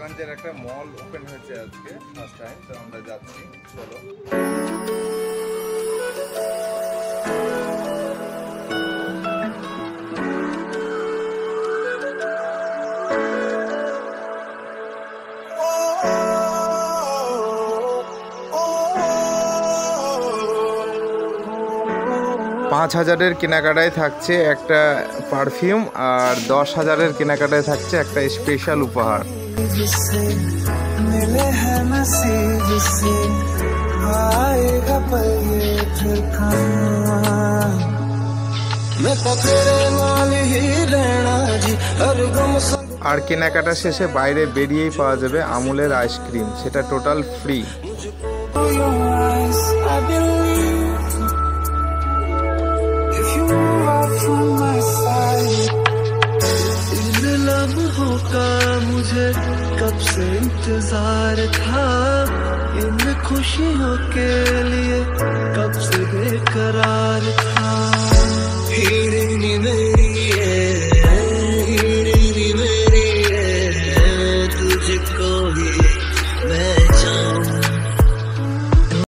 নারায়ণগঞ্জের একটা মল ওপেন হয়েছে আজকে ফার্স্ট টাইম, তো আমরা যাচ্ছি, চলো। 5,000-এর কেনাকাটায় থাকছে একটা পারফিউম, আর 10,000-এর কেনাকাটায় থাকছে একটা স্পেশাল উপহার। আর কেনাকাটা শেষে বাইরে বেরিয়েই পাওয়া যাবে আমুলের আইসক্রিম, সেটা টোটাল ফ্রি। मुझे कब से इंतजार था, इन खुशियों के लिए कब से बेकरार था।